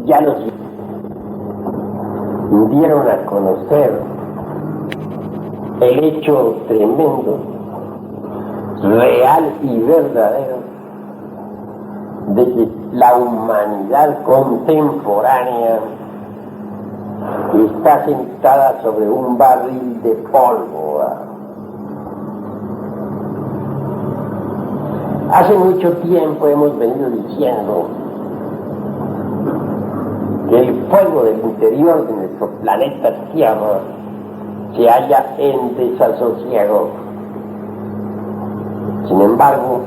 ya nos dieron a conocer el hecho tremendo, real y verdadero, de que la humanidad contemporánea está sentada sobre un barril de pólvora. Hace mucho tiempo hemos venido diciendo que el fuego del interior de nuestro planeta Tierra se halla en desasosiego. Sin embargo,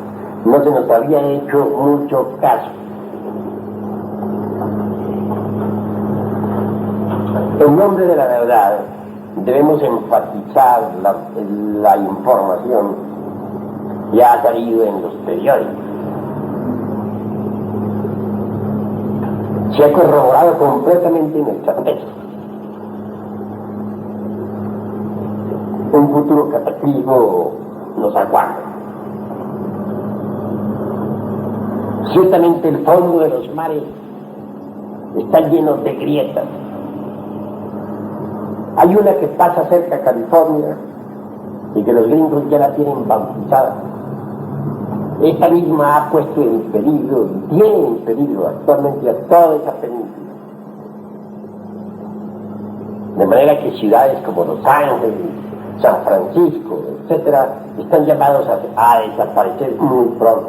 no se nos había hecho mucho caso. En nombre de la verdad, debemos enfatizar la información que ha salido en los periódicos. Se ha corroborado completamente nuestra tesis. Un futuro cataclismo nos aguarda. Ciertamente el fondo de los mares está lleno de grietas. Hay una que pasa cerca de California y que los gringos ya la tienen bautizada. Esta misma ha puesto en peligro, y tiene en peligro actualmente a toda esa península. De manera que ciudades como Los Ángeles, San Francisco, etcétera, están llamados a desaparecer muy pronto.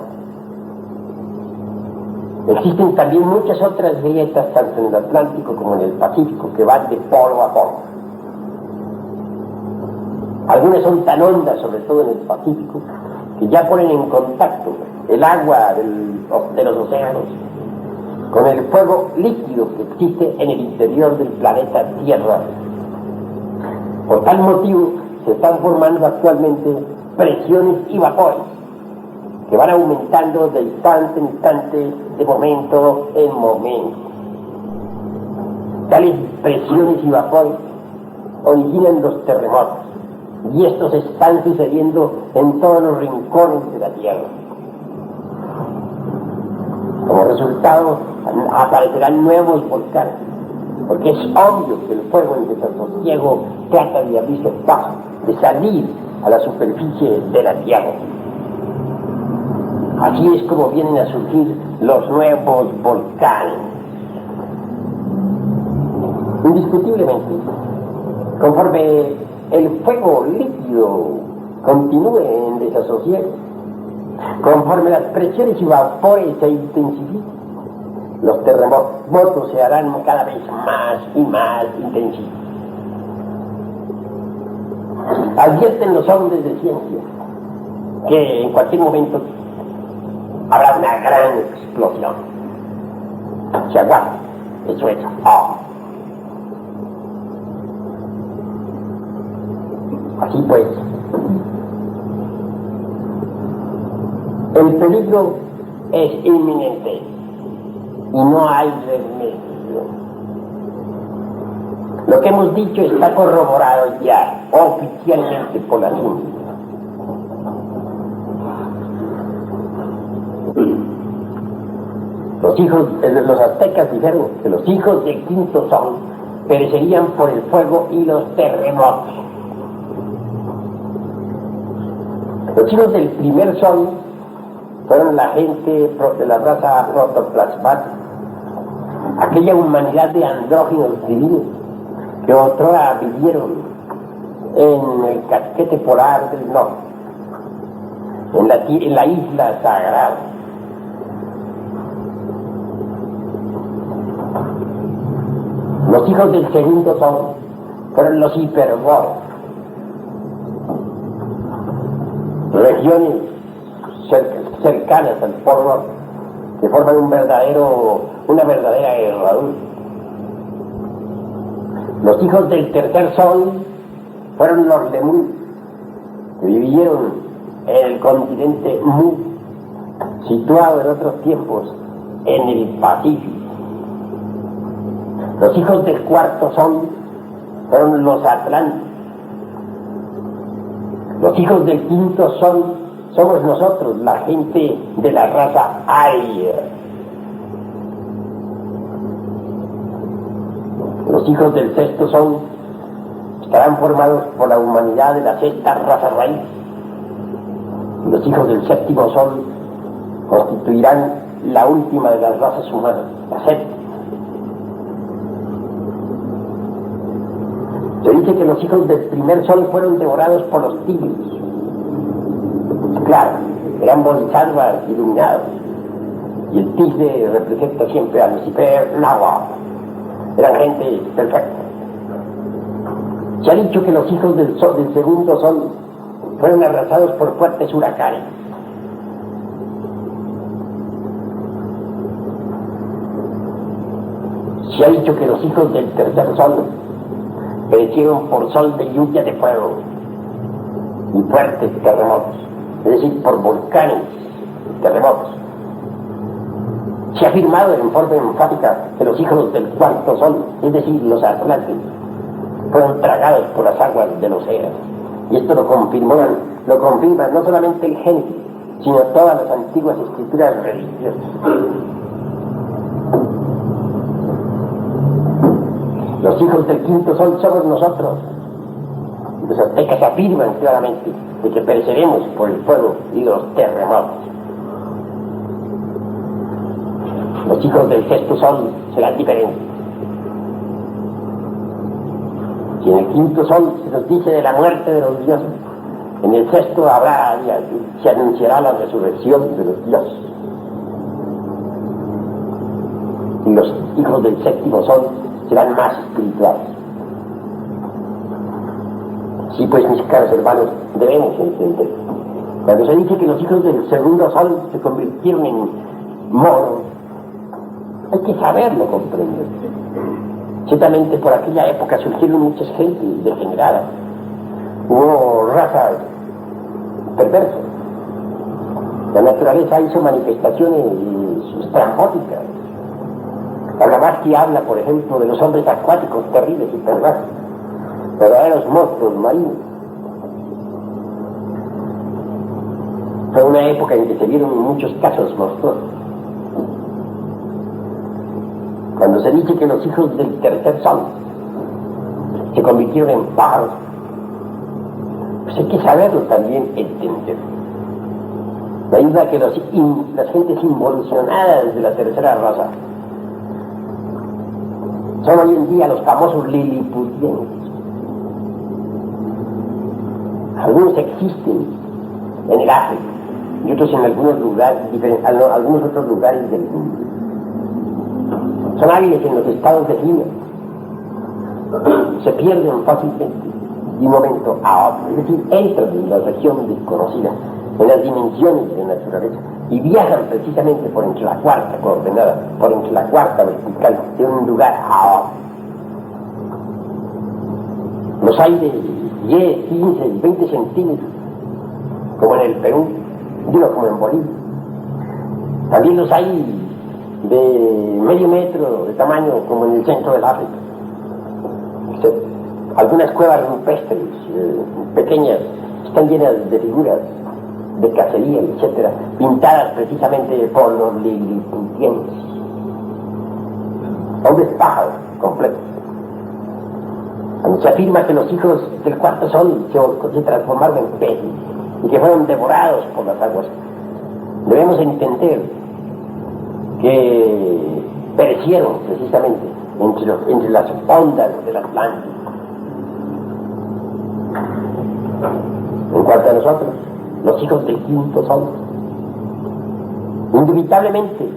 Existen también muchas otras grietas, tanto en el Atlántico como en el Pacífico, que van de polo a polo. Algunas son tan hondas, sobre todo en el Pacífico, que ya ponen en contacto el agua de los océanos con el fuego líquido que existe en el interior del planeta Tierra. Por tal motivo, se están formando actualmente presiones y vapores que van aumentando de instante en instante, de momento en momento. Tales presiones y vapores originan los terremotos, y estos están sucediendo en todos los rincones de la Tierra. Como resultado, aparecerán nuevos volcanes, porque es obvio que el fuego en desasosiego trata de abrirse paso, de salir a la superficie de la Tierra. Así es como vienen a surgir los nuevos volcanes. Indiscutiblemente, conforme el fuego líquido continúe en desasosiego, conforme las presiones y vapores se intensifiquen, los terremotos se harán cada vez más y más intensivos. Advierten los hombres de ciencia que en cualquier momento habrá una gran explosión. Se aguarda. Eso es. Así pues, el peligro es inminente y no hay remedio. Lo que hemos dicho está corroborado ya oficialmente por la ciencia. Los aztecas dijeron que los hijos del quinto sol perecerían por el fuego y los terremotos. Los hijos del primer sol fueron la gente de la raza protoplasmática, aquella humanidad de andróginos divinos que otrora vivieron en el casquete polar del norte, en la isla sagrada. Los hijos del segundo sol fueron los hiperbóreos, regiones cercanas al polo norte, que forman una verdadera herradura. Los hijos del tercer sol fueron los lemur, que vivieron en el continente Mu, situado en otros tiempos en el Pacífico. Los hijos del cuarto sol fueron los atlánticos. Los hijos del quinto sol somos nosotros, la gente de la raza aria. Los hijos del sexto sol estarán formados por la humanidad de la sexta raza raíz. Los hijos del séptimo sol constituirán la última de las razas humanas, la séptima. Se dice que los hijos del primer sol fueron devorados por los tigres. Claro, eran bodhisattvas iluminados. Y el tigre representa siempre a Lucifer, Nahuatl. Eran gente perfecta. Se ha dicho que los hijos del segundo sol fueron arrasados por fuertes huracanes. Se ha dicho que los hijos del tercer sol perecieron por sol de lluvia de fuego y fuertes terremotos, es decir, por volcanes y terremotos. Se ha afirmado en forma enfática que los hijos del cuarto sol, es decir, los atlantes, fueron tragados por las aguas del océano. Y esto lo confirma no solamente el Génesis, sino todas las antiguas escrituras religiosas. Los hijos del quinto sol somos nosotros. Los aztecas afirman claramente de que pereceremos por el fuego y los terremotos. Los hijos del sexto sol serán diferentes. Si en el quinto sol se nos dice de la muerte de los dioses, en el sexto se anunciará la resurrección de los dioses. Y los hijos del séptimo sol serán más espirituales. Sí, pues, mis caros hermanos, debemos entender. Cuando se dice que los hijos del segundo sol se convirtieron en moros, hay que saberlo comprender. Ciertamente por aquella época surgieron muchas gentes degeneradas. Hubo razas perversas. La naturaleza hizo manifestaciones estrambóticas. Blavatsky habla, por ejemplo, de los hombres acuáticos terribles y perversos, verdaderos monstruos marinos. Fue una época en que se vieron muchos casos monstruosos. Cuando se dice que los hijos del tercer sol se convirtieron en pájaros, pues hay que saberlo también entender. No hay duda que las gentes involucionadas de la tercera raza son hoy en día los famosos liliputienses. Algunos existen en el África y otros en algunos otros lugares del mundo. Son hábiles en los estados de gimio. Se pierden fácilmente de un momento a otro, es decir, entran en la región desconocida, en las dimensiones de la naturaleza, y viajan precisamente por entre la cuarta coordenada, por entre la cuarta vertical, de un lugar a otro. Los hay de 10, 15 y 20 centímetros, como en el Perú, como en Bolivia. También los hay de medio metro de tamaño, como en el centro del África. Algunas cuevas rupestres, pequeñas, están llenas de figuras de cacería, etcétera, pintadas precisamente por los liliputienses. Hombres pájaros completos. Cuando se afirma que los hijos del cuarto sol se transformaron en peces y que fueron devorados por las aguas, debemos entender que perecieron precisamente entre las ondas del Atlántico. En cuanto a nosotros, los hijos del quinto sol, indubitablemente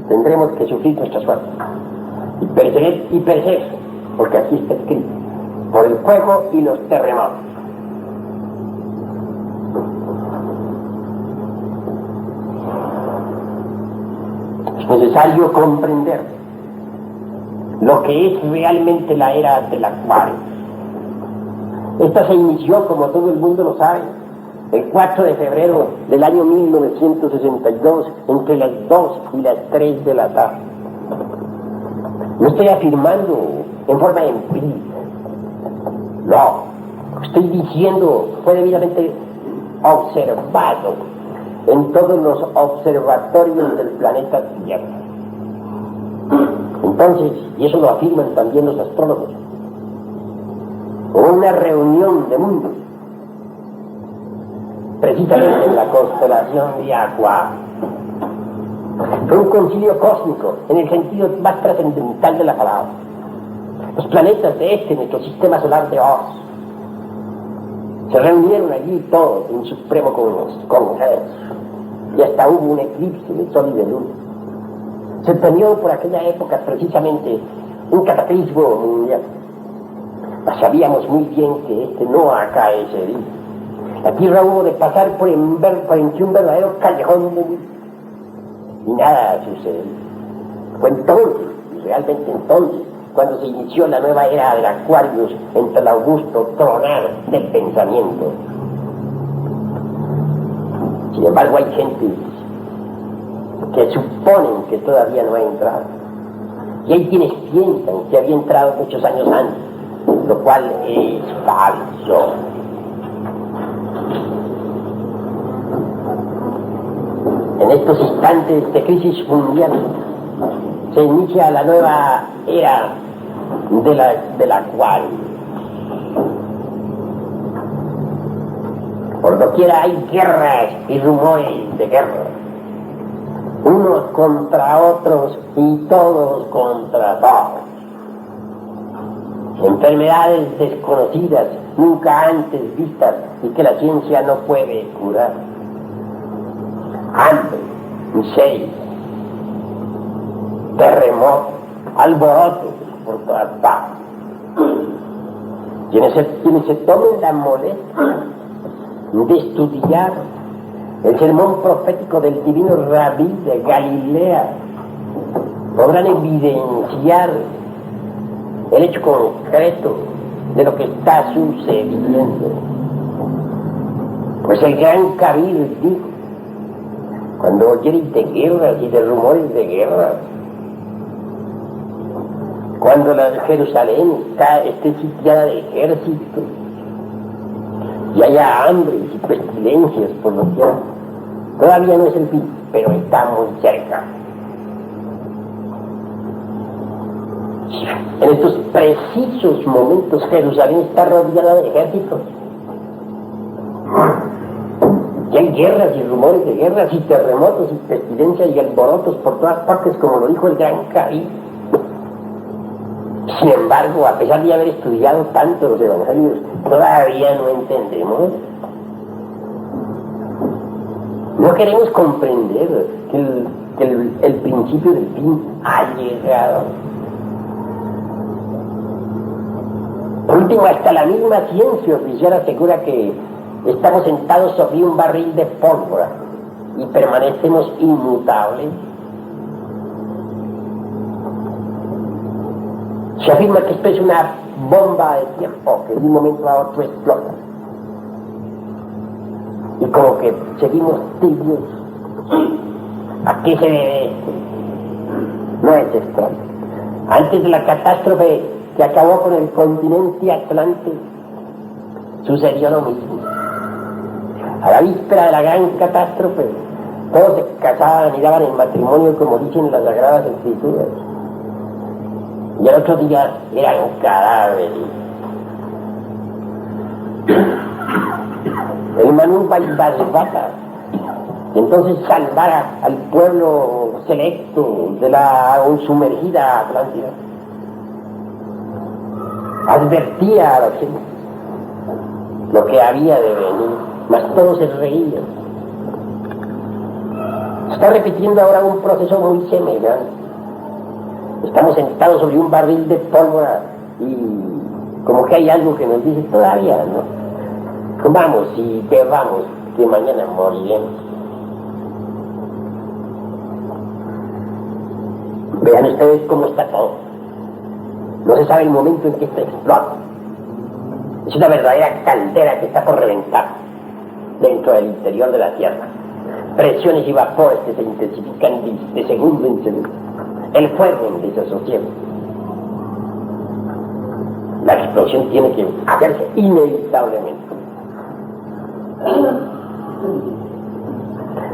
tendremos que sufrir nuestra suerte y perecer, porque aquí está escrito, por el fuego y los terremotos. Es necesario comprender lo que es realmente la era del Acuario. Esta se inició, como todo el mundo lo sabe, el 4 de febrero del año 1962, entre las 2 y las 3 de la tarde. No estoy afirmando en forma empírica. No, estoy diciendo fue debidamente observado en todos los observatorios del planeta Tierra. En Entonces, y eso lo afirman también los astrólogos, hubo una reunión de mundos, precisamente en la constelación de Aqua. Fue un concilio cósmico, en el sentido más trascendental de la palabra. Los planetas de nuestro sistema solar de Oz, se reunieron allí todos en supremo congreso, y hasta hubo un eclipse de sol y de luna. Se temió por aquella época precisamente un cataclismo mundial. Sabíamos muy bien que no acaecería. La Tierra hubo de pasar por entre un verdadero callejón de luz, y nada sucedió. Fue entonces, y realmente entonces, cuando se inició la nueva era del Aquarius entre el augusto tronar del pensamiento. Sin embargo, hay gente que suponen que todavía no ha entrado, y hay quienes piensan que había entrado muchos años antes, lo cual es falso. En estos instantes de crisis mundial se inicia la nueva era del Acuario. Por doquiera hay guerras y rumores de guerra, unos contra otros y todos contra todos. Enfermedades desconocidas, nunca antes vistas y que la ciencia no puede curar. Hambre, miseria, terremotos, alborotos por todas partes. Quienes se tomen la molestia de estudiar el sermón profético del divino Rabí de Galilea podrán evidenciar el hecho concreto de lo que está sucediendo. Pues el gran Kabir dijo: cuando oyereis de guerras y de rumores de guerra, cuando la Jerusalén esté sitiada de ejércitos y haya hambres y pestilencias por lo que todavía no es el fin, pero está muy cerca. En estos precisos momentos Jerusalén está rodeada de ejércitos. Y hay guerras y rumores de guerras y terremotos y pestilencias y alborotos por todas partes, como lo dijo el gran Kabir. Sin embargo, a pesar de haber estudiado tanto los evangelios, todavía no entendemos. No queremos comprender que el principio del fin ha llegado. Por último, hasta la misma ciencia oficial asegura que estamos sentados sobre un barril de pólvora y permanecemos inmutables. Se afirma que esto es una bomba de tiempo que de un momento a otro explota. Y como que seguimos tibios. ¿A qué se debe esto? No es extraño. Antes de la catástrofe que acabó con el continente Atlante, sucedió lo mismo. A la víspera de la gran catástrofe, todos se casaban y daban en matrimonio, como dicen las Sagradas Escrituras. Y al otro día eran cadáveres. El Manu Vaisvata entonces salvara al pueblo selecto de la sumergida Atlántida. Advertía a la gente lo que había de venir, mas todos se reían. Se está repitiendo ahora un proceso muy semejante. Estamos sentados sobre un barril de pólvora y como que hay algo que nos dice todavía, ¿no? Vamos y bebamos, que mañana moriremos. Vean ustedes cómo está todo. No se sabe el momento en que esto explota. Es una verdadera caldera que está por reventar dentro del interior de la Tierra. Presiones y vapores que se intensifican de segundo en segundo. El fuego en desasosiego. La explosión tiene que hacerse inevitablemente.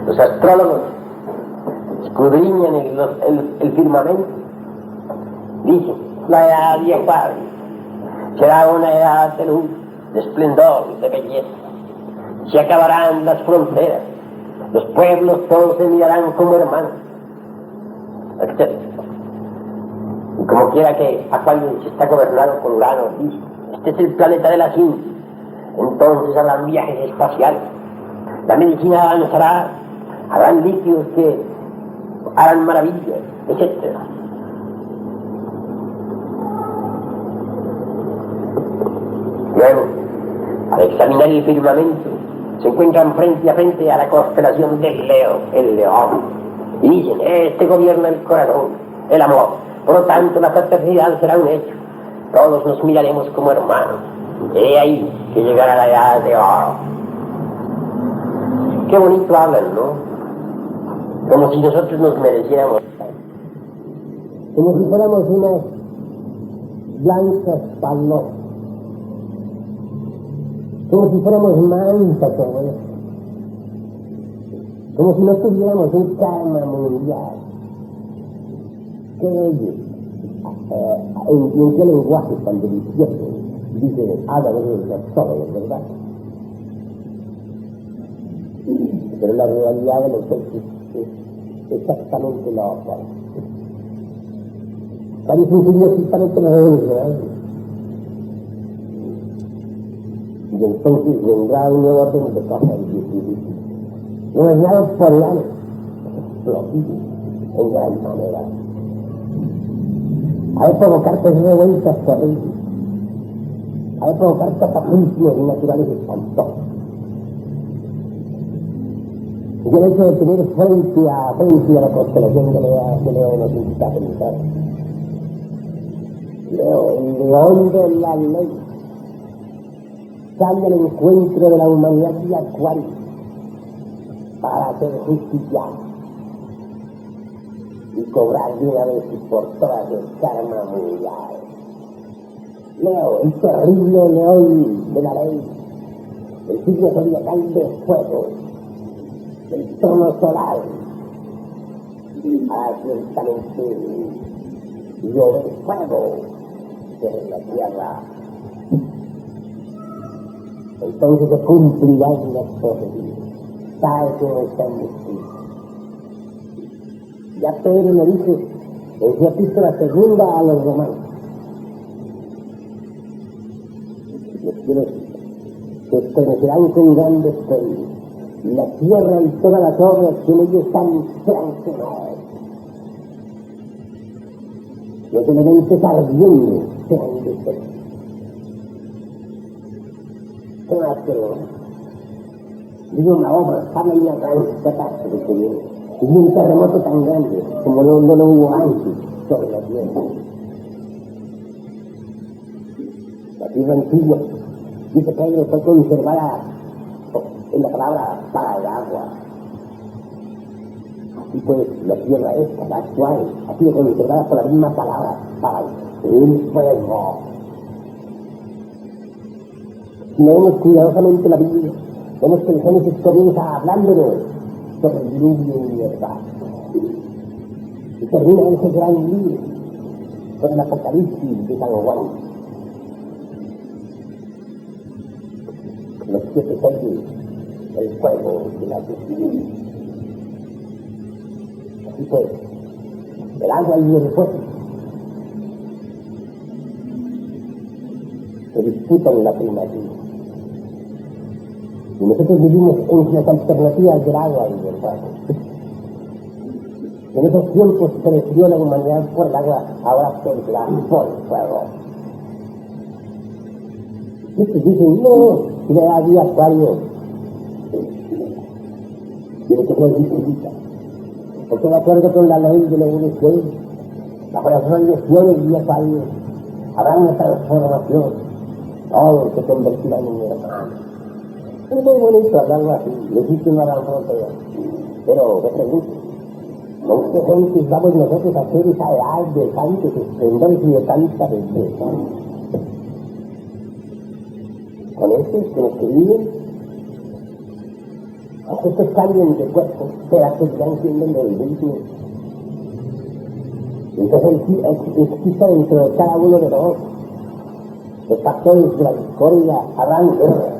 Los astrólogos escudriñan el firmamento Dicen, la edad de Acuario será una edad de luz, de esplendor, de belleza. Se acabarán las fronteras, los pueblos todos se mirarán como hermanos, etc. Y como quiera que Acuario se está gobernado por Urano, dice, este es el planeta de la ciencia. Entonces habrán viajes espaciales, la medicina avanzará, habrán líquidos que harán maravillas, etc. Luego, al examinar el firmamento, se encuentran frente a frente a la constelación del Leo, el león, y dicen, este gobierna el corazón, el amor, por lo tanto la fraternidad será un hecho, todos nos miraremos como hermanos, he ahí que llegará la edad de oro. Qué bonito hablan, ¿no? Como si nosotros nos mereciéramos, como si fuéramos unas blancas palomas, como si fuéramos mansas, como si no tuviéramos un karma mundial. ¿Qué ellos? ¿En qué lenguaje tan delicioso dicen, habla de los astrólogos, verdad? Pero la realidad de los hechos es exactamente la otra. Parece un signo exactamente lo real. Y entonces vendrá un nuevo orden de cosas difíciles. No es nada por el año, en gran manera. Hay que provocar revueltas terribles. Hay que provocar cataclismos naturales espantosos. Y el hecho de tener frente a la constelación de Leo nos invita a pensar. Leo, el león de la ley, sale al encuentro de la humanidad y Acuario para hacer justicia y cobrar de una vez y por todas el karma mundial. Leo, el terrible león de la ley, el signo zodiacal de fuego, el trono solar, ciertamente llueve fuego sobre la tierra. Entonces se cumplirán las profecías, tal como están escritas. Ya Pedro lo dice en su epístola segunda a los romanos. Les quiero decir que estremecerán con grandes peligros. La tierra y todas las obras que en ellos están serán quemadas. Los elementos ardientes serán destruidos. ¿Qué más queremos? Digo una obra, habla de una gran catástrofe que viene. Y un terremoto tan grande como no lo hubo antes sobre la tierra. La tierra antigua, dice Pedro, fue conservada en la palabra para el agua. Así pues, la tierra esta, la actual, ha sido conservada por la misma palabra para el fuego. Si leemos cuidadosamente la Biblia, vemos que el Génesis comienza hablándonos sobre el diluvio universal. Y termina ese gran libro con el Apocalipsis de San Juan. Los 7 sellos, el fuego de la justicia. Así pues, el agua y el fuego se disputan la primacía. Y nosotros vivimos en las alternativas del agua y del fuego. En esos tiempos se destruyó la humanidad por el agua, ahora se empleará por el fuego. Y estos dicen, no, si le da vida a Acuario, tiene que ser distinta. Porque de acuerdo con la ley de la evolución, bajo las radiaciones de Acuario, habrá una transformación, todos se convertirán en hermanos. Es muy bonito hablarlo así, legítimo a la frontera. Pero me pregunto, ¿con qué gentes vamos nosotros a hacer esa edad de tantos esplendores y de tanta belleza? ¿Con estos que nos viven? Estos cambian de cuerpo, pero seguirán siendo los mismos. Entonces existe dentro de cada uno de nosotros los factores de la discordia, habrán guerra.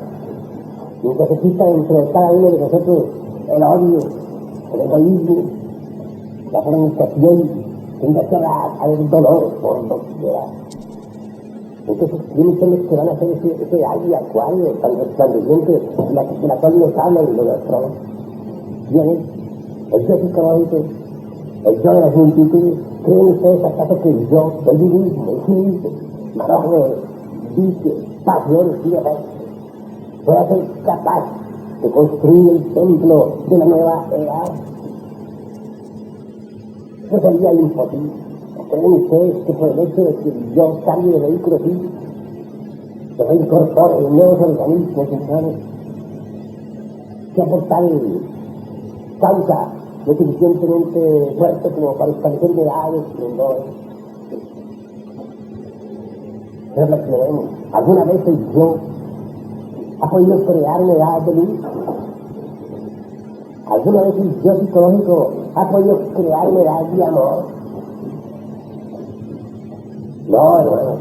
Entonces existe dentro de cada uno de nosotros el odio, el egoísmo, la fornicación, tendrá que haber dolor por doquiera. Entonces, ¿quiénes son los que van a hacer ese aire acuario tan resplandeciente de la cual nos hablan los astrólogos? ¿Quién es? El yo psicológico, el yo de las multitudes. ¿Creen ustedes acaso que el yo, el mismo, el sí mismo, marojo, vicio, pasiones y demás, pueda ser capaz de construir el templo de la nueva era? Eso sería imposible. ¿Creen ustedes que por el hecho de que yo cambie de vehículo físico, se reincorpore en nuevos organismos humanos, que por tal causa lo suficientemente fuerte como para establecer edades y esplendores? Reflexionemos. ¿Alguna vez el yo ha podido crear una edad de luz? ¿Alguna vez el yo psicológico ha podido crear una edad de amor? No, hermano.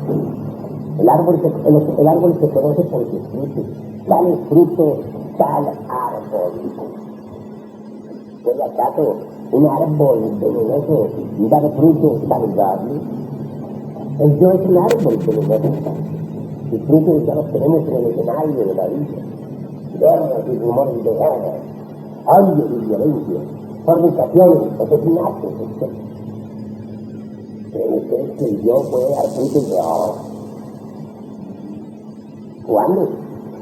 El árbol se conoce por sus frutos. Tal fruto, tal árbol. ¿Puede acaso un árbol venenoso dar frutos saludables? El yo es un árbol venenoso. Sus frutos ya los tenemos en el escenario de la vida. Guerras y rumores de guerra, odio y violencia, fornicaciones, asesinatos, etc. ¿Creen ustedes que el yo puede dar frutos de oro? ¿Cuándo?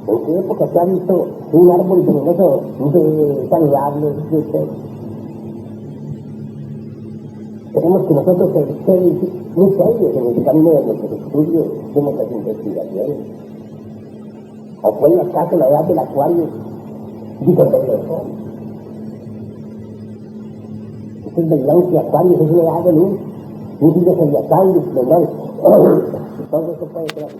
¿En qué época se ha visto un árbol venenoso de saludable? Tenemos que nosotros ser muy serios en el camino de nuestros estudios, de nuestras investigaciones. ¿O puede acaso la edad del acuario disolver el sol? Ustedes verán que acuario es una edad de luz, un sitio seriatal de esplendor. Todo eso puede ser así.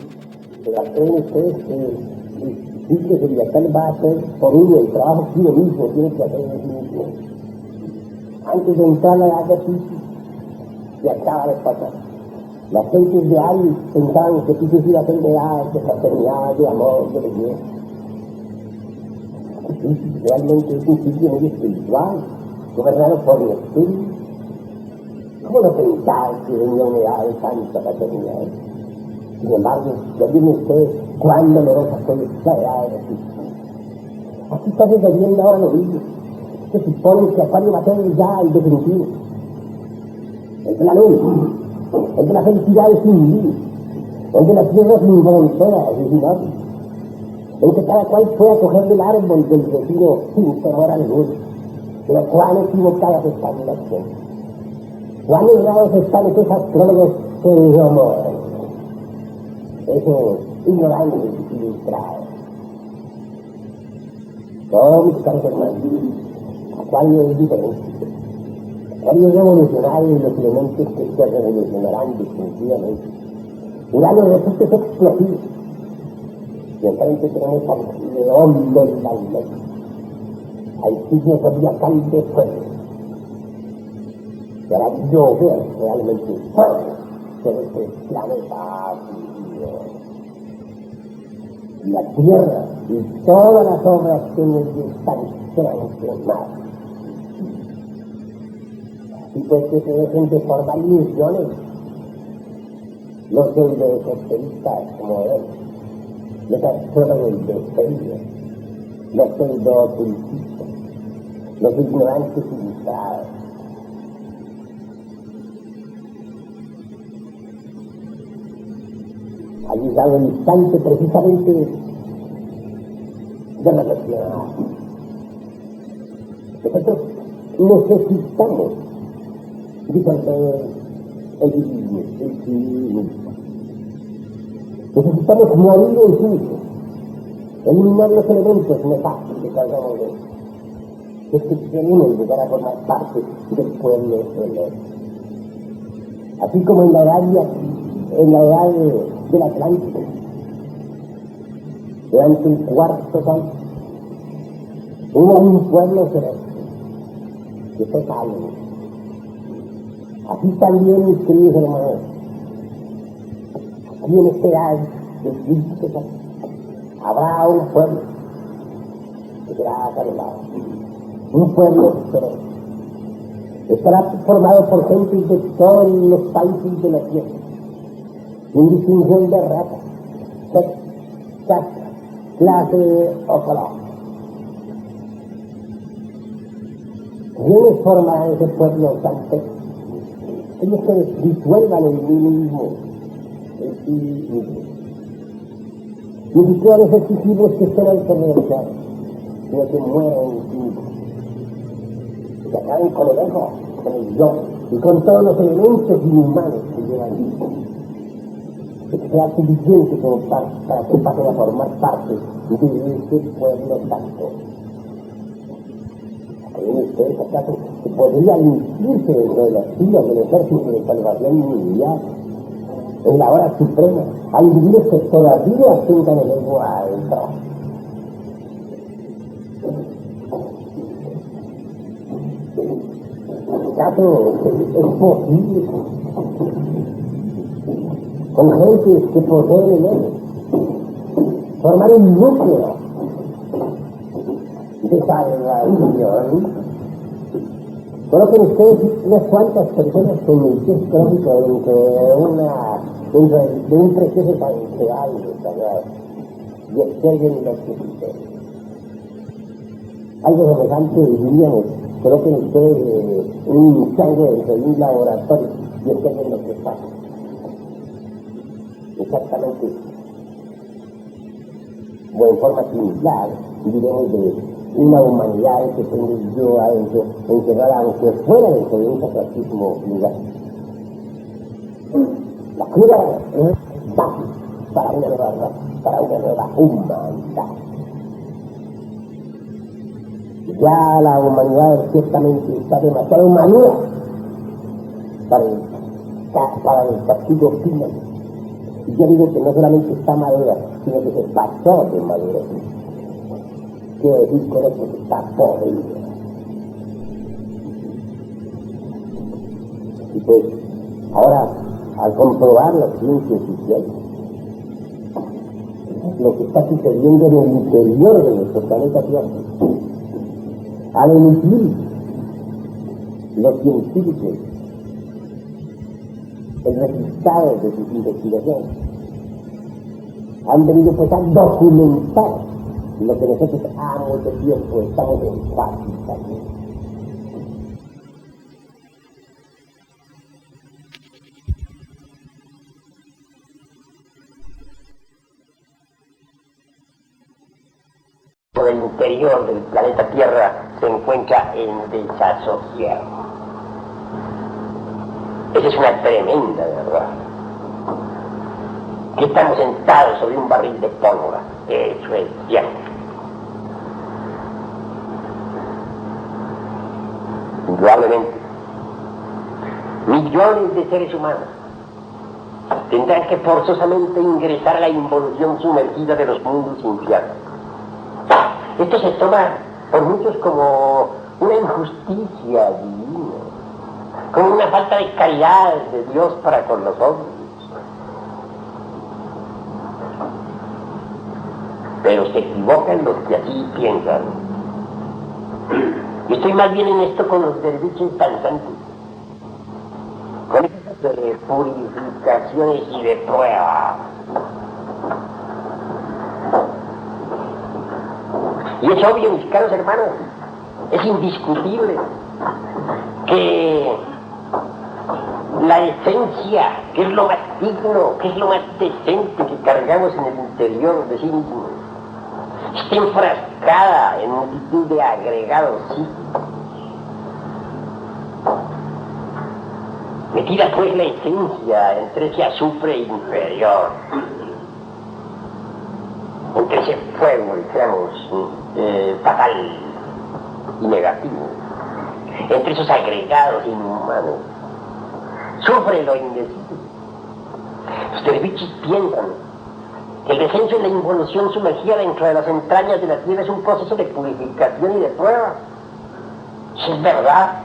Pero creen ustedes que el sitio seriatal va a hacer por uno el trabajo que uno mismo tiene que hacer en sí mismo. Antes de entrar a la edad de Piscis, se acaba de pasar. Las gentes de Aries pensaban que Piscis iba a ser de edad, de fraternidad, de amor, de belleza. Piscis realmente es un sitio muy espiritual, gobernado por el espíritu. ¿Cómo no pensar que venía una edad de tanta fraternidad? Sin embargo, ya vienen ustedes cuán dolorosa fue la edad de Piscis. Aquí está sucediendo ahora lo mismo. Se supone que Acuario va a ser ya el definitivo. El de la luz, el de la felicidad es sin límite, el de las tierras involuntorias y sin orden, el que cada cual pueda coger del árbol del vecino sin temor alguno. Pero cuán equivocadas están las cosas, cuán errados están esos astrólogos que somos, esos ignorantes y ilustrados. Todos mis caros hermanos, Acuario es diferente. Acuario es revolucionario y los elementos que se revolucionarán definitivamente. Urano resulta explosivo. Y enfrente tenemos al león de la iglesia, al signo zodiacal de fuego. Será llover realmente fuego sobre este planeta afligido. La tierra y todas las obras que en ella están serán quemadas. Y pues que se dejen de formar ilusiones los pseudo-esoteristas como él, los astrólogos de feria, los pseudo-ocultistas, los ignorantes ilustrados. Ha llegado el instante precisamente de reflexionar. Nosotros necesitamos disolver el vivismo, el cinismo. Necesitamos morir en sí mismo, eliminar los elementos nefastos que cada uno de que tenemos llegar a formar parte del pueblo de así como en la edad del Atlántico, durante el cuarto sol, hubo un pueblo celeste que fue salvo. Así también, mis queridos hermanos, aquí en este edad del príncipe habrá un pueblo que será salvado, un pueblo que estará formado por gente de todos los países de la tierra, sin distinción de raza, sexo, casta, clase o color. ¿Quiénes formarán ese pueblo santo? Ellos se disuelvan en sí mismos, ni siquiera los exigibles que estén al comienzo, sino que mueran en sí mismos. Se acaben con el ego, con el yo, y con todos los elementos inhumanos que llevan vivo. Que sea suficiente como para que pasen a formar parte de ese pueblo santo. ¿Creen ustedes acaso que podría incluirse dentro de las filas del ejército de salvación mundial en la hora suprema a individuos que todavía tengan el ego alto? ¿Acaso es posible con gente que poseen el ego formar un núcleo de salvación? Coloquen ustedes unas cuantas personas con el test crónico dentro de un precioso santuario sagrado y observen lo que sucede. Algo semejante diríamos, coloquen ustedes un sangre dentro de un laboratorio y observen lo que pasa. Exactamente, o en forma similar, diremos de una humanidad que tengo yo adentro, encerrada aunque fuera dentro de un sacratismo lugar. La cura es básica para una nueva raza, para una nueva humanidad. Ya la humanidad ciertamente está demasiado madura para el castigo final. Y yo digo que no solamente está madura, sino que se pasó de madurez. Quiero decir con esto que está podrida. Y pues, ahora, al comprobar la ciencia oficial, lo que está sucediendo en el interior de nuestro planeta Tierra, al emitir los científicos el resultado de sus investigaciones, han venido pues a documentar lo que nosotros a mucho tiempo estamos en paz también. Por el interior del planeta Tierra se encuentra en desasosiego. Esa es una tremenda verdad. Que estamos sentados sobre un barril de pólvora. Eso es cierto. Indudablemente, millones de seres humanos tendrán que forzosamente ingresar a la involución sumergida de los mundos infiernos. Esto se toma por muchos como una injusticia divina, como una falta de caridad de Dios para con los hombres. Pero se equivocan los que así piensan. Yo estoy más bien en esto con los derviches danzantes, con esas de purificaciones y de pruebas. Y es obvio, mis caros hermanos, es indiscutible que la esencia, que es lo más digno, que es lo más decente que cargamos en el interior de sí mismo, está enfrascada en multitud de agregados psíquicos. Metida pues la esencia entre ese azufre inferior, entre ese fuego, digamos, fatal y negativo, entre esos agregados inhumanos, sufre lo indecible. Los derviches piensan que el descenso y la involución sumergida dentro de las entrañas de la tierra es un proceso de purificación y de prueba. Eso es verdad.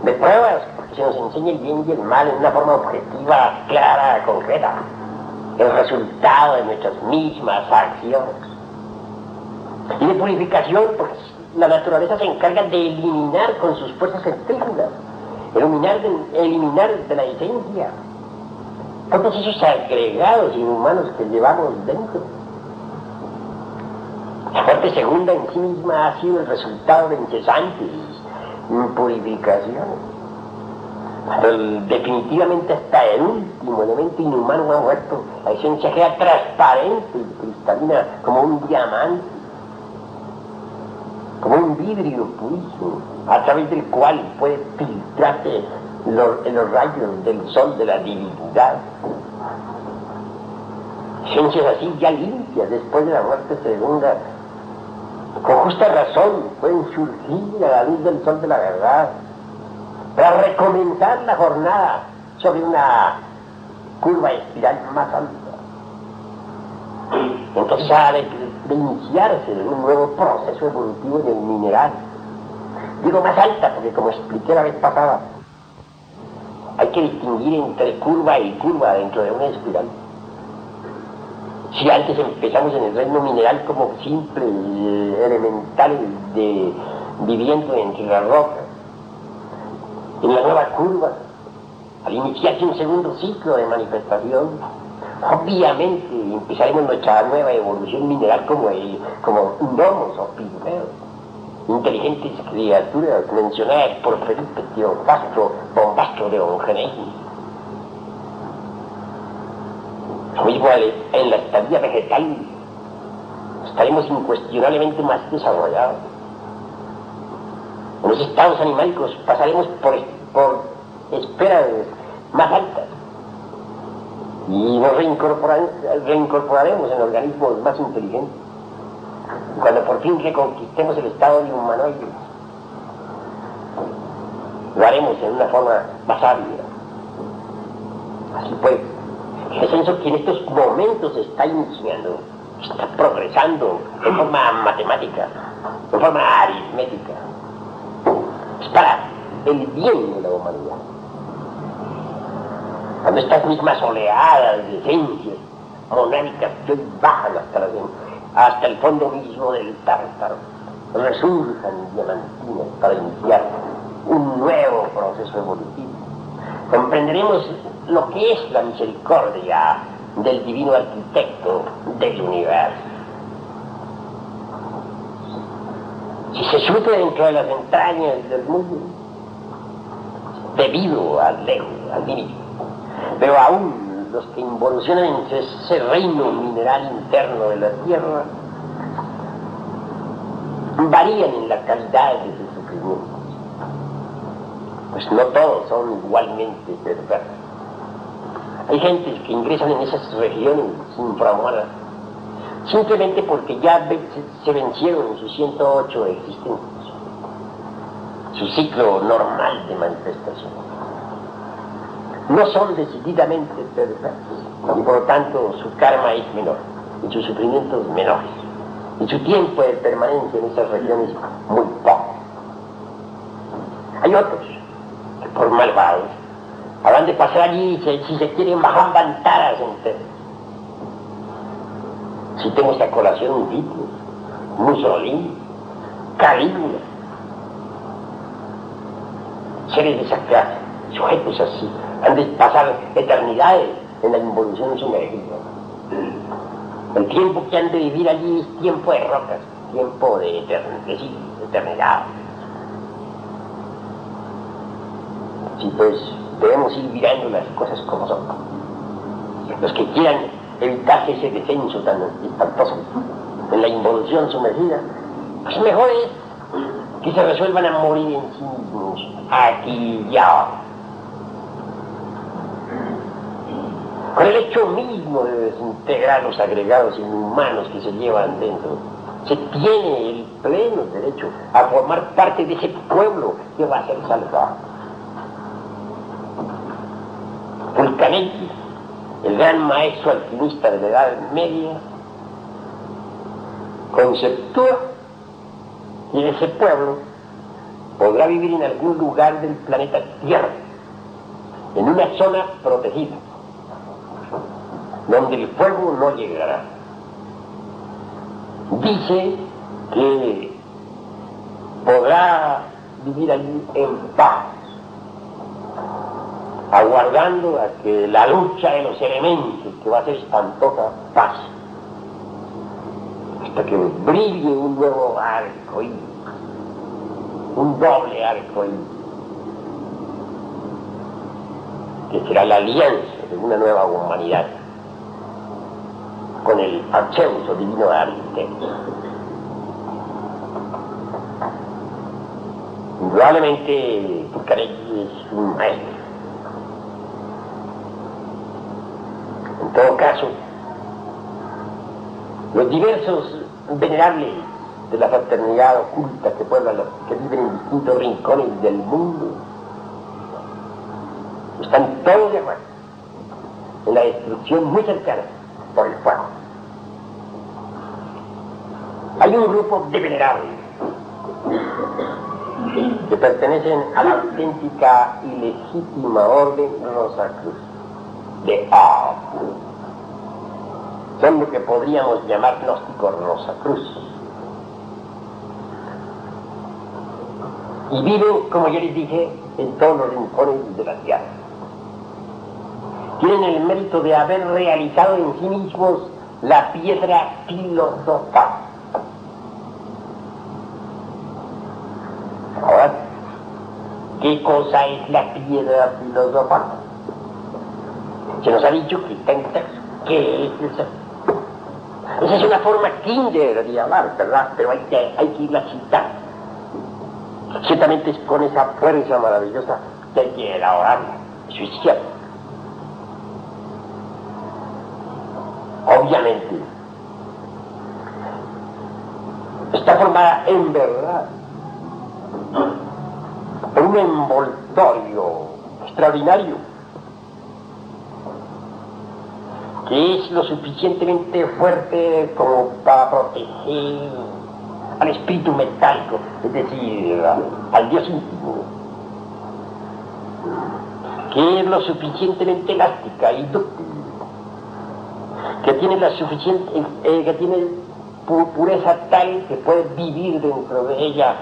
de pruebas, porque se nos enseña el bien y el mal en una forma objetiva, clara, concreta, el resultado de nuestras mismas acciones. Y de purificación, porque la naturaleza se encarga de eliminar con sus fuerzas centrífugas, eliminar de la esencia todos esos agregados inhumanos que llevamos dentro. La muerte segunda en sí misma ha sido el resultado de incesantes purificaciones. Definitivamente hasta el último elemento inhumano ha muerto, la esencia queda transparente y cristalina como un diamante, como un vidrio purísimo, a través del cual puede filtrarse los rayos del sol de la divinidad. Esencias así ya limpias después de la muerte segunda, con justa razón pueden surgir a la luz del sol de la verdad para recomenzar la jornada sobre una curva espiral más alta. Entonces ha de iniciarse un nuevo proceso evolutivo en el mineral. Digo más alta porque, como expliqué la vez pasada, hay que distinguir entre curva y curva dentro de una espiral. Si antes empezamos en el reino mineral como simples elementales viviendo entre las rocas, en la nueva curva, al iniciarse un segundo ciclo de manifestación, obviamente empezaremos nuestra nueva evolución mineral como gnomos o pigmeos, inteligentes criaturas mencionadas por Felipe Teofastro Bombastro de Ongenegui. Lo mismo en la estadía vegetal, estaremos incuestionablemente más desarrollados. En los estados animálicos pasaremos por esferas más altas y nos reincorporaremos en organismos más inteligentes. Y cuando por fin reconquistemos el estado de humanoide, lo haremos en una forma más sabia. Así pues, el ascenso que en estos momentos se está iniciando, está progresando en forma matemática, en forma aritmética, es para el bien de la humanidad. Cuando estas mismas oleadas de esencias monádicas que hoy bajan hasta el fondo mismo del Tártaro, resurjan diamantinas para iniciar un nuevo proceso evolutivo, comprenderemos lo que es la misericordia del divino arquitecto del universo. Si se suple dentro de las entrañas del mundo, debido al límite, pero aún los que involucionan en ese reino mineral interno de la tierra varían en la calidad de sus sufrimientos, pues no todos son igualmente perversos. Hay gentes que ingresan en esas regiones infrahumanas simplemente porque ya se vencieron en sus 108 existencias, su ciclo normal de manifestación. No son decididamente perversos y por lo tanto su karma es menor y sus sufrimientos menores y su tiempo de permanencia en esas regiones muy poco. Hay otros que por malvados habrán de pasar allí si se quieren bajar bantaras enteras. Citemos a colación Hitler, Mussolini, Calígula, seres de esa clase, sujetos así, han de pasar eternidades en la involución sumergida. El tiempo que han de vivir allí es tiempo de rocas, tiempo de eternidad. Sí, pues debemos ir mirando las cosas como son. Los que quieran evitarse ese descenso tan espantoso en la involución sumergida, pues mejor es que se resuelvan a morir en sí mismos, aquí y ahora. Con el hecho mismo de desintegrar los agregados inhumanos que se llevan dentro, se tiene el pleno derecho a formar parte de ese pueblo que va a ser salvado. Vulcanetti, el gran maestro alquimista de la Edad Media, conceptúa y ese pueblo podrá vivir en algún lugar del planeta Tierra, en una zona protegida, donde el fuego no llegará. Dice que podrá vivir allí en paz, aguardando a que la lucha de los elementos, que va a ser espantosa, pase, hasta que brille un nuevo arco iris, un doble arco iris, que será la alianza de una nueva humanidad con el Archeuso divino de Aristeo. Indudablemente Turcaregui es un maestro. En todo caso, los diversos venerables de la fraternidad oculta que viven en distintos rincones del mundo están todos de acuerdo en la destrucción muy cercana por el fuego. Hay un grupo de venerables que pertenecen a la auténtica y legítima orden Rosacruz de A. Son lo que podríamos llamar gnósticos Rosacruz. Y viven, como yo les dije, en todos los rincones de la tierra. Tienen el mérito de haber realizado en sí mismos la piedra filosofal. Ahora, ¿qué cosa es la piedra filosofal? Se nos ha dicho que está en el texto. ¿Qué es el texto? Esa es una forma kinder de hablar, ¿verdad? Pero hay que irla citando. Ciertamente es con esa fuerza maravillosa que hay que elaborarla. Eso es cierto. Obviamente, está formada en verdad por un envoltorio extraordinario que es lo suficientemente fuerte como para proteger al espíritu metálico, es decir, al Dios íntimo, que es lo suficientemente elástica y dúctil, que tiene la suficiente, que tiene pureza tal que puede vivir dentro de ella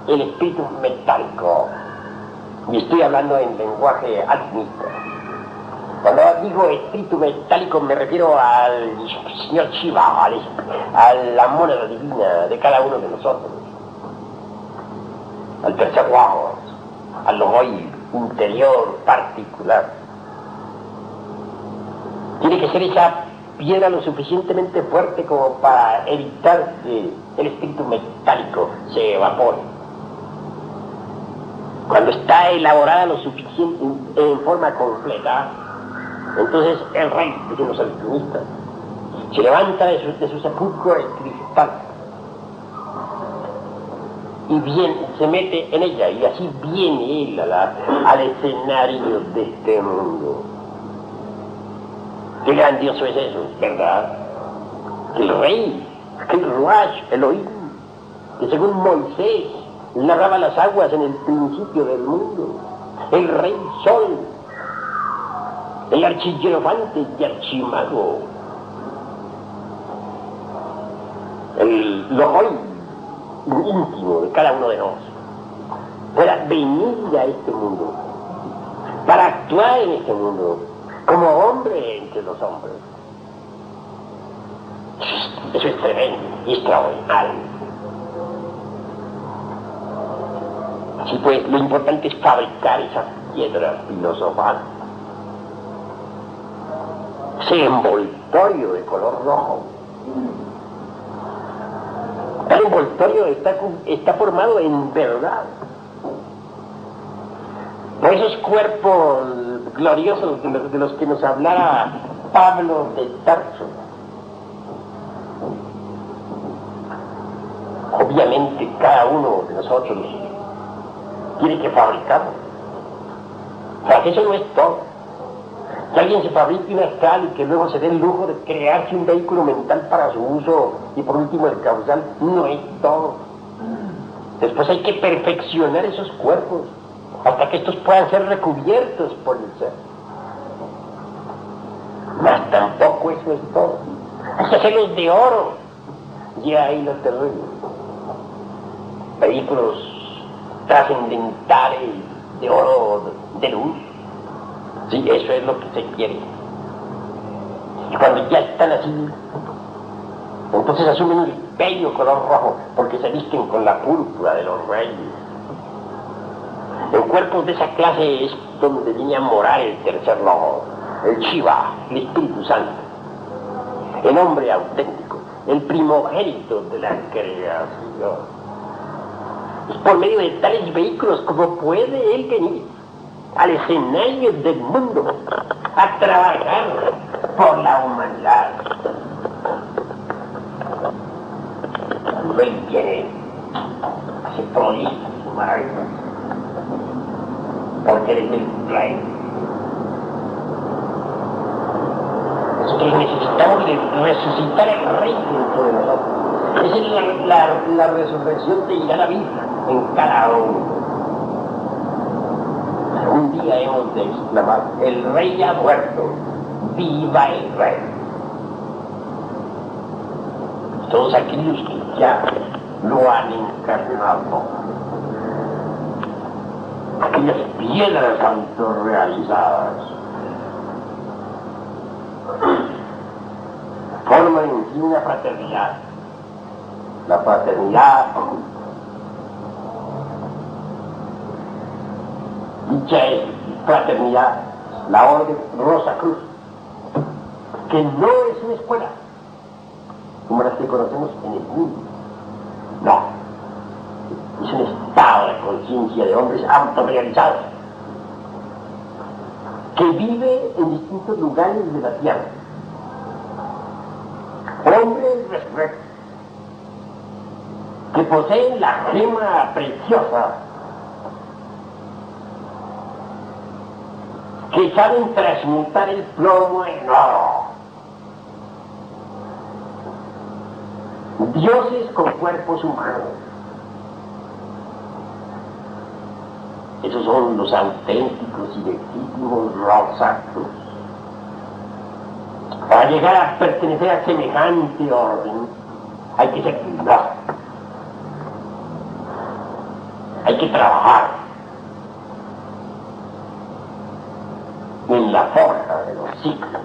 el espíritu metálico. Y estoy hablando en lenguaje alquimista. Cuando digo espíritu metálico me refiero al señor Shiva, a la moneda divina de cada uno de nosotros, al tercer ojo, al hoy interior particular. Tiene que ser esa piedra lo suficientemente fuerte como para evitar que el espíritu metálico se evapore. Cuando está elaborada lo suficiente en forma completa, entonces el rey, dicen los alquimistas, se levanta de su sepulcro de cristal y se mete en ella, y así viene él al escenario de este mundo. Qué grandioso es eso, ¿verdad? Que el rey, aquel Ruach Elohim, que según Moisés narraba las aguas en el principio del mundo, el rey Sol, el archihierofante y archimago, el Logoi íntimo de cada uno de nosotros, pueda venir a este mundo, para actuar en este mundo, como hombre entre los hombres. Eso es tremendo y extraordinario. Así pues, lo importante es fabricar esas piedras filosofales, ese envoltorio de color rojo. El envoltorio está formado en verdad por esos cuerpos gloriosos de los que nos hablara Pablo de Tarso. Obviamente cada uno de nosotros tiene que fabricarlo. Para que eso no es todo. Que alguien se fabrique una astral y que luego se dé el lujo de crearse un vehículo mental para su uso y por último el causal, no es todo. Después hay que perfeccionar esos cuerpos hasta que estos puedan ser recubiertos por el ser. Mas tampoco eso es todo. Hay que hacerlos de oro. Y ahí lo terrible. Vehículos trascendentales de oro, de luz. Sí, eso es lo que se quiere. Y cuando ya están así, entonces asumen el bello color rojo, porque se visten con la púrpura de los reyes. En cuerpos de esa clase es donde viene a morar el tercer lobo, el Shiva, el Espíritu Santo, el hombre auténtico, el primogénito de la creación. Es por medio de tales vehículos como puede él venir al escenario del mundo a trabajar por la humanidad. Cuando él viene, hace prodigios y maravillas, porque él es el rey. Nosotros necesitamos resucitar el rey dentro de nosotros. Esa es la resurrección de ir a la vida en cada uno. Un día hemos de exclamar: el rey ha muerto, viva el rey. Todos aquellos que ya lo han encarnado, aquellas piedras autorrealizadas, forman en sí una fraternidad. La fraternidad, dicha es fraternidad, la Orden Rosa Cruz, que no es una escuela como las que conocemos en el mundo. No, es un estado de conciencia de hombres autorrealizados que vive en distintos lugares de la tierra. Hombres resueltos que poseen la gema preciosa, que saben transmutar el plomo en oro. Dioses con cuerpos humanos. Esos son los auténticos y legítimos Rosa Cruz. Para llegar a pertenecer a semejante orden, hay que ser cuidadoso. Hay que trabajar en la forja de los ciclos.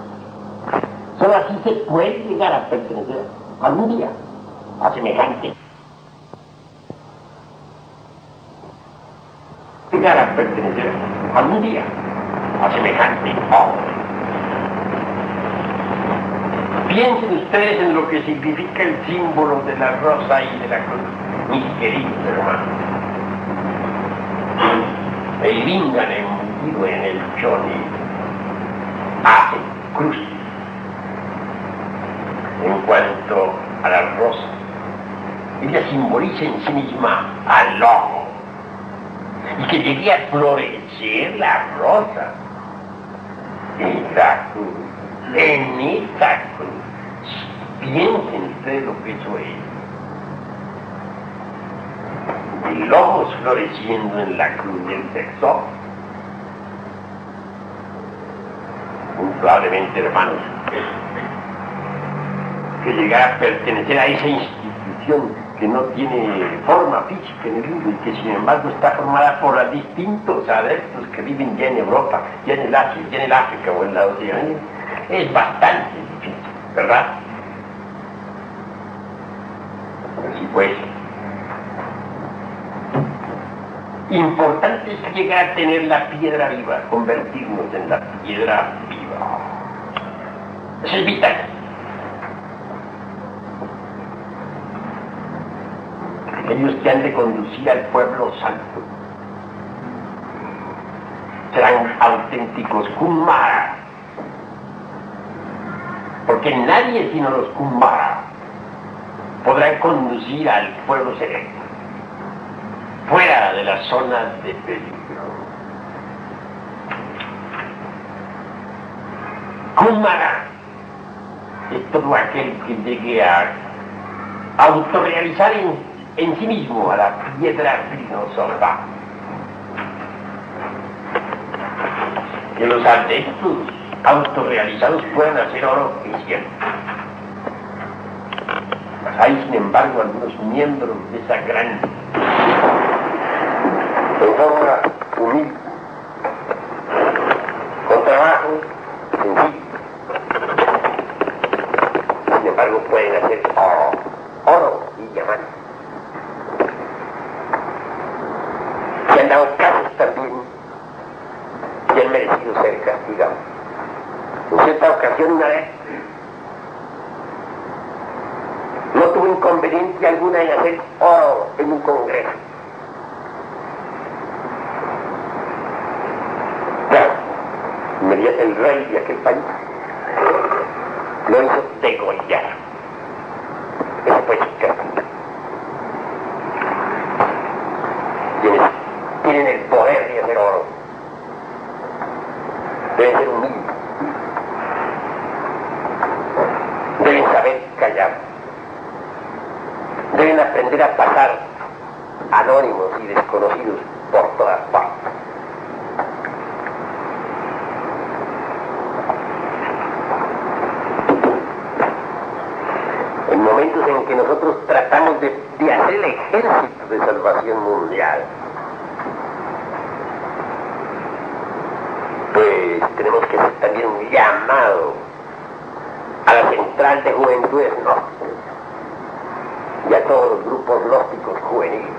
Solo así se puede llegar a pertenecer algún día a semejante. Llegar a pertenecer algún día a semejante orden. Piensen ustedes en lo que significa el símbolo de la rosa y de la cruz, mis queridos hermanos. El Lingam embutido en el Choni hace cruz. En cuanto a la rosa, ella simboliza en sí misma al ojo, y que llegue a florecer la rosa en la cruz, en esa cruz. Piensen ustedes lo que eso es. El ojo floreciendo en la cruz del sexo. Probablemente, hermanos, que llegar a pertenecer a esa institución que no tiene forma física en el mundo y que sin embargo está formada por distintos adeptos que viven ya en Europa, ya en el Asia, ya en el África o en la Oceanía, es bastante difícil, ¿verdad? Así pues, importante es llegar a tener la piedra viva, convertirnos en la piedra viva. Eso es vital. Aquellos que han de conducir al pueblo santo serán auténticos Kumara, porque nadie sino los Kumara podrán conducir al pueblo selecto fuera de la zona de peligro. Kumara es todo aquel que llegue a autorrealizar en en sí mismo a la piedra filosofal. Que los adeptos autorrealizados puedan hacer oro es cierto. Mas hay, sin embargo, algunos miembros de esa gran, en forma humilde, con trabajo sencillo, sin embargo pueden hacer oro y diamantes. Y han dado casos también y han merecido ser castigados. En cierta ocasión, una vez, no tuvo inconveniencia alguna en hacer oro en un congreso. Claro, el rey de aquel país lo hizo degollar. Eso fue su castigo. Quienes tienen el poder de hacer oro deben ser humildes, deben saber callar, deben aprender a pasar anónimos y desconocidos por todas partes. En momentos en que nosotros tratamos de hacer el ejército de salvación mundial, pues tenemos que hacer también un llamado a la central de juventudes gnósticas y a todos los grupos gnósticos juveniles,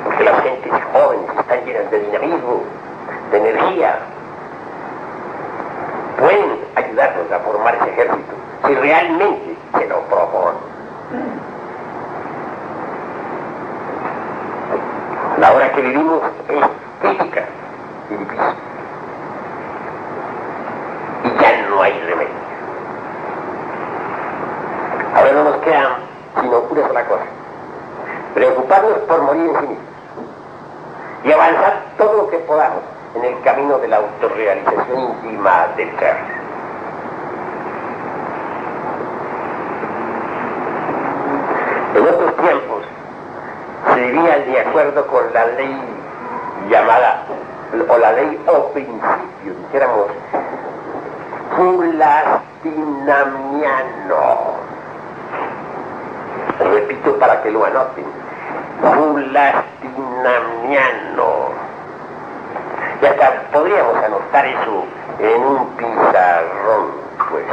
porque las gentes jóvenes están llenas de dinamismo, de energía, pueden ayudarnos a formar ese ejército si realmente se lo proponen. La hora que vivimos es crítica y difícil. Y ya no hay remedio. Ahora no nos queda sino una sola cosa: preocuparnos por morir en sí mismos y avanzar todo lo que podamos en el camino de la autorrealización íntima del ser. En otros tiempos se vivía de acuerdo con la ley llamada, o la ley o principio, dijéramos, Fulastinamiano. Repito para que lo anoten: Fulastinamiano. Y hasta podríamos anotar eso en un pizarrón, pues.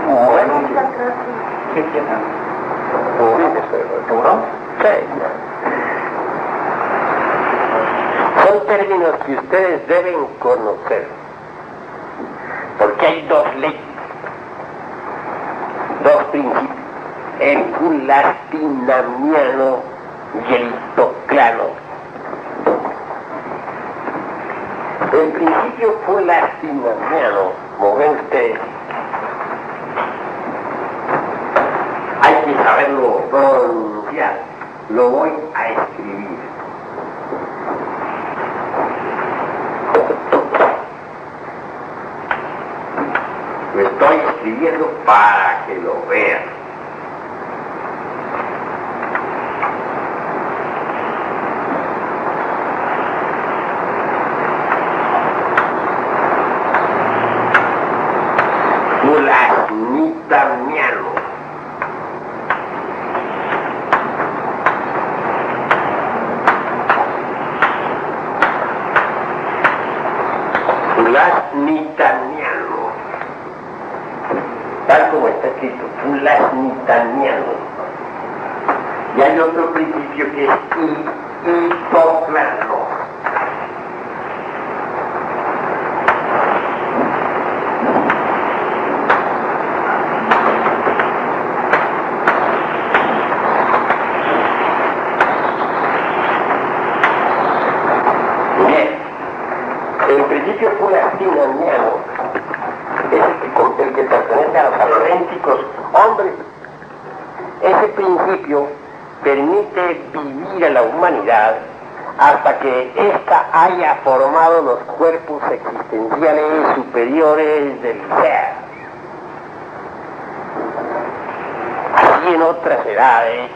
Bueno, ¿qué piensan? ¿Seguro? Sí. Son términos que ustedes deben conocer, porque hay dos leyes, dos principios: el fulastinamiano y el hipoclano. El principio fulastinamiano, como ven ustedes, hay que saberlo pronunciar. Lo voy a escribir. Lo estoy escribiendo para que lo vean. Fulastinamiano. Fulastinamiano. Tal como está escrito, fulastinamiano. Y hay otro principio que es hipoclano. El principio fulastinamiano es el que pertenece a los auténticos hombres. Ese principio permite vivir a la humanidad hasta que ésta haya formado los cuerpos existenciales superiores del ser. Así en otras edades,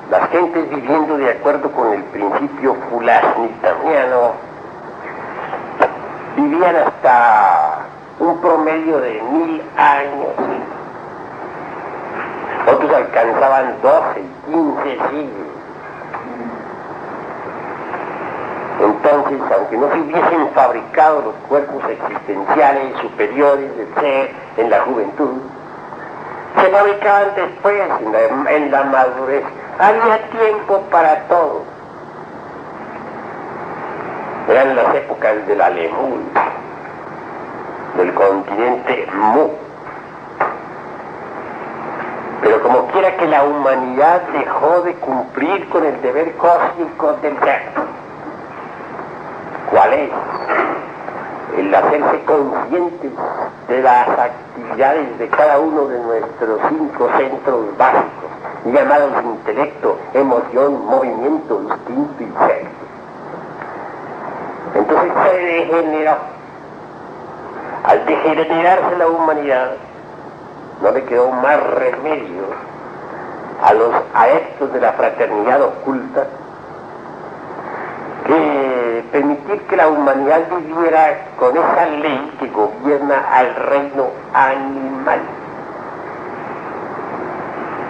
las gentes viviendo de acuerdo con el principio fulasnitamiano vivían hasta un promedio de 1000 años. Otros alcanzaban 12, 15 siglos. Entonces, aunque no se hubiesen fabricado los cuerpos existenciales superiores del ser en la juventud, se fabricaban después, en la madurez. Había tiempo para todo. Eran las épocas de la Lemuria, del continente Mu. Pero como quiera que la humanidad dejó de cumplir con el deber cósmico del ser. ¿Cuál es? El hacerse conscientes de las actividades de cada uno de nuestros 5 centros básicos, llamados intelecto, emoción, movimiento, instinto y ser. Entonces se degeneró. Al degenerarse la humanidad, no le quedó más remedio a los adeptos de la fraternidad oculta que permitir que la humanidad viviera con esa ley que gobierna al reino animal,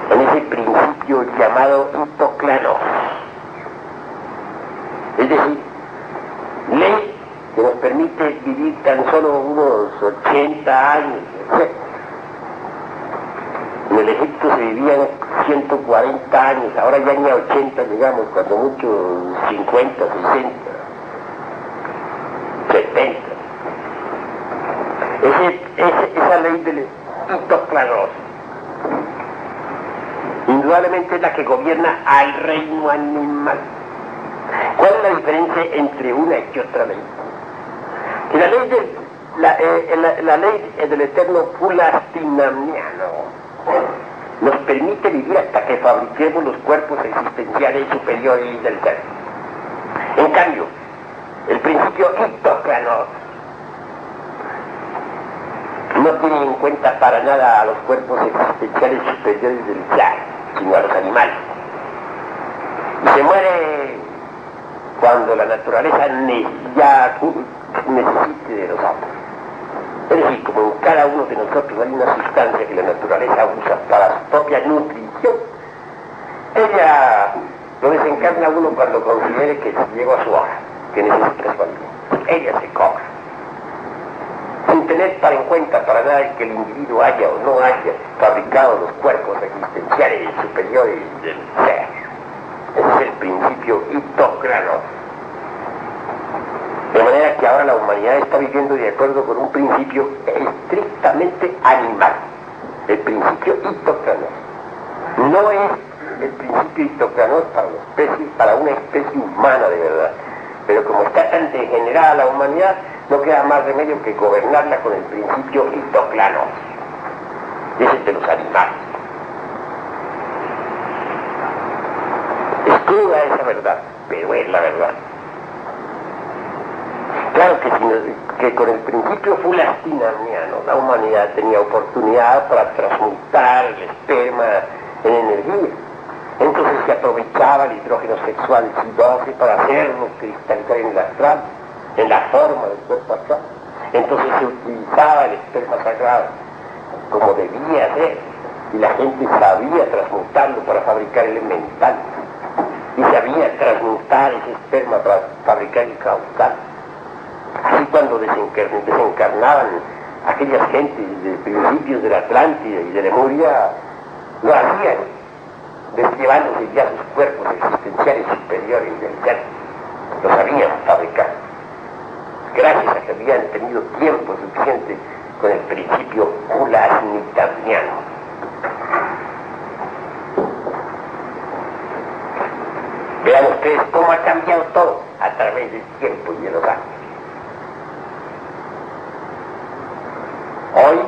en ese principio llamado hitoclanos, es decir, ley que nos permite vivir tan solo unos 80 años, etc. En el Egipto se vivían 140 años, ahora ya ni a 80 llegamos, cuando mucho 50, 60, 70. Esa ley del hitoclanos indudablemente es la que gobierna al reino animal. ¿Cuál es la diferencia entre una y otra ley? Que la ley del eterno fulastinamiano nos permite vivir hasta que fabriquemos los cuerpos existenciales superiores del ser. En cambio, el principio hitoclanos no tiene en cuenta para nada a los cuerpos existenciales superiores del ser, sino a los animales. Y se muere cuando la naturaleza ya necesite de nosotros. Es decir, como en cada uno de nosotros hay una sustancia que la naturaleza usa para su propia nutrición, ella lo desencarna a uno cuando considere que llegó a su hora, que necesita su alimento. Ella se cobra, sin tener en cuenta para nada que el individuo haya o no haya fabricado los cuerpos existenciales superiores del ser. Ese es el principio hitoclanos. De manera que ahora la humanidad está viviendo de acuerdo con un principio estrictamente animal, el principio hitoclanos. No es el principio hitoclanos para una especie humana de verdad, pero como está tan degenerada la humanidad, no queda más remedio que gobernarla con el principio hitoclanos. Ese es el de los animales. Es cruda esa verdad, pero es la verdad. Claro que con el principio fulastinamiano la humanidad tenía oportunidad para transmutar el esperma en energía. Entonces se aprovechaba el hidrógeno sexual C12 para hacerlo cristalizar en la astral, en la forma del cuerpo astral. Entonces se utilizaba el esperma sagrado como debía ser, y la gente sabía transmutarlo para fabricar el elemental, y sabía transmutar ese esperma para fabricar el causal. Así cuando desencarnaban aquellas gentes de principios de la Atlántida y de Lemuria, lo hacían llevándose ya sus cuerpos existenciales superiores del ser. Lo sabían fabricar, gracias a que habían tenido tiempo suficiente con el principio fulasnitamiano. Vean ustedes cómo ha cambiado todo a través del tiempo y de los años. Hoy,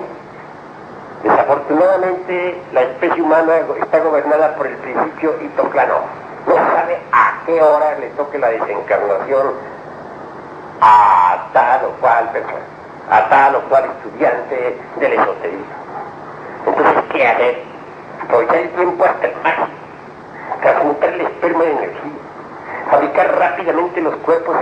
desafortunadamente, la especie humana está gobernada por el principio hitoclanos. No sabe a qué hora le toque la desencarnación a tal o cual persona, a tal o cual estudiante del esoterismo. Entonces, ¿qué hacer? Aprovechar el tiempo hasta el máximo, transmutar el esperma en energía, fabricar rápidamente los cuerpos